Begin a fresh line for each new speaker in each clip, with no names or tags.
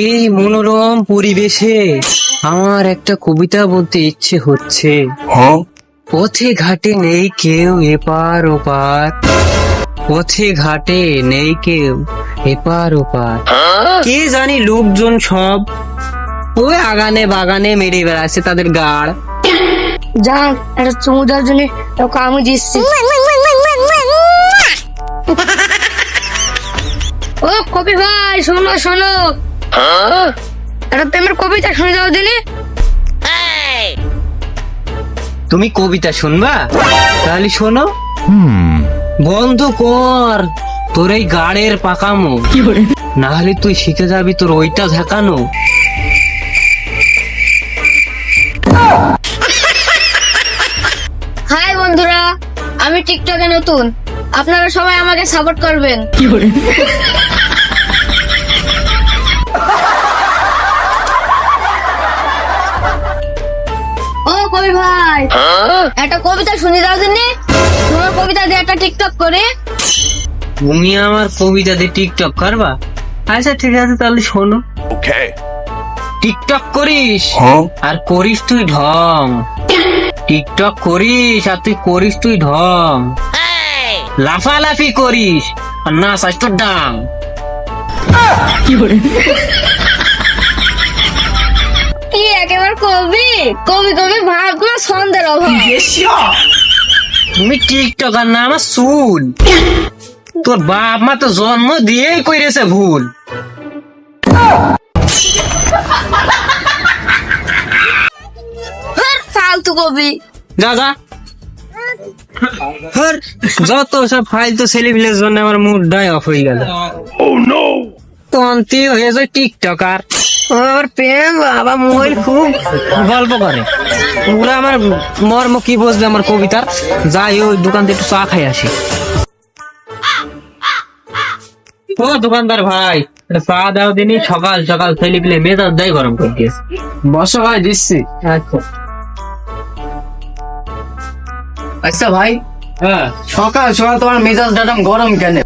এই মনোরম পরিবেশে আমার একটা কবিতা বলতে ইচ্ছে হচ্ছে। পথে ঘাটে নেই কেউ এপার ওপার, পথে ঘাটে নেই কেউ এপার ওপার, কে জানি লোকজন সব ওই আগানে বাগানে মেরে বেড়াচ্ছে তাদের গাড়।
যাক, একটা চুমু দেওয়ার জন্য তোকে আমি দিচ্ছি। ও কবি ভাই, শোনো শোনো, একটা প্রেমের কবিতা শুনে যাও দিনে।
তুমি কবিতা শুনবা? তাহলে শোনো। বন্ধ কর তোর এই গাড়ের পাকামো, না হলে তুই শিখে যাবি তোর ওইটা ঝাঁকানো।
হাই বন্ধুরা, আমি টিকটকে নতুন, আপনারা সবাই আমাকে সাপোর্ট করবেন। ও কবি ভাই, একটা কবিতা শুনে দাও দিনে, তোমার কবিতা দিয়ে একটা টিকটক করে।
তুমি আমার কবিতা দিয়ে টিকটক করবা? আচ্ছা ঠিক আছে, তাহলে শোনো। টিকটক করিস আর করিস তুই ঢং, টিকটক করিস আর তুই করিস তুই ঢং, লাফালাফি করিস আর নাচাস তোর ডাং।
কি একেবারে কবি কবি কবি ভাব না, ছন্দের অভাব।
তুমি টিকটকার না আমার চুল, তোর বাপ মা তো জন্ম দিয়েই করেছে ভুল।
ফালতু কবি।
যা যা, হর, যত সব ফালতু ছেলেপিলের জন্য আমার মুডটাই অফ হয়ে গেল। তন্তি হয়ে যায় টিকটকার, আমার প্রেম বাবা মোবাইল খুব গল্প করে। ওরা আমার মর্ম কি বুঝবে আমার কবিতার। যাই ওই দোকান থেকে একটু চা খাই আসি। ও দোকানদার ভাই, একটা চা দাও দিনই, সকাল সকাল ছেলেপিলে মেজাজ দেয় গরম করে দিয়েছে।
বসো ভাই, দিচ্ছি।
আচ্ছা
আচ্ছা ভাই,
হ্যাঁ,
সকাল সকাল তোমার মেজাজ ডাটাম গরম কেন?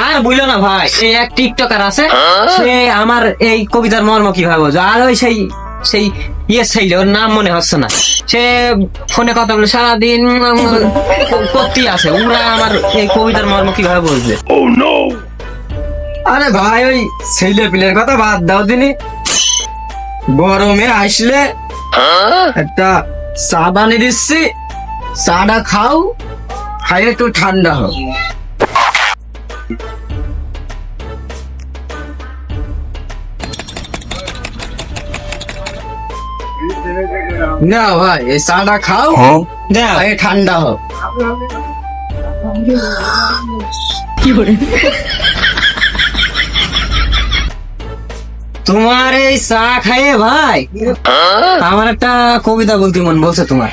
আর বুঝলো না ভাই, এই এক টিকটকার আছে, সে আমার এই কবিতার মর্ম কিভাবে বোঝো। আর ওই সেই সেই সেই ওর নাম মনে হচ্ছে না, সে ফোনে কথা বলে সারাদিন করতে আছে। ওরা আমার এই কবিতার মর্ম কিভাবে বুঝবে?
আরে ভাই, ওই ছেলে পিলের কথা বাদ দাও দিনি, গরমে আসলে একটা চা বানিয়ে দিচ্ছি, চাটা খাও, খাই একটু ঠান্ডা হোক। না ভাই, এই চাটা খাও,
দেখ,
খাই ঠান্ডা হোক।
তোমার এই চা খাইয়ে ভাই আমার একটা কবিতা বলতে মন বলছে তোমার।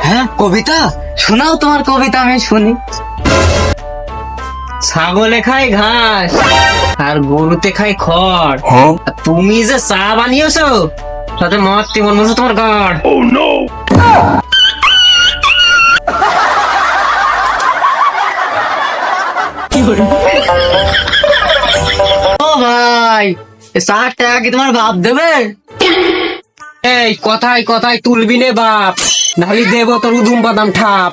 হ্যাঁ, কবিতা শোনাও, তোমার কবিতা আমি শুনি।
ছাগলে খায় ঘাস আর গরুতে খায় খড়, আর তুমি যে চা বানিয়েছো তাতে মরতে মন বলছে তোমার গাড়।
ও ভাই, এই চাটা কি তোমার বাপ দেবে?
এই কথায় কথায় তুলবি নে বাপ, নাহলে দেব তোর উদুম বাদাম ঠাপ।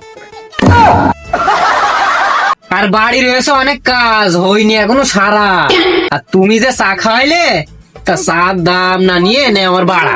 আর বাড়ি রয়েছে অনেক কাজ, হয়নি এখনো সারা। আর তুমি যে চা খাওয়াইলে, তা চার দাম না নিয়ে নে আমার বাড়া।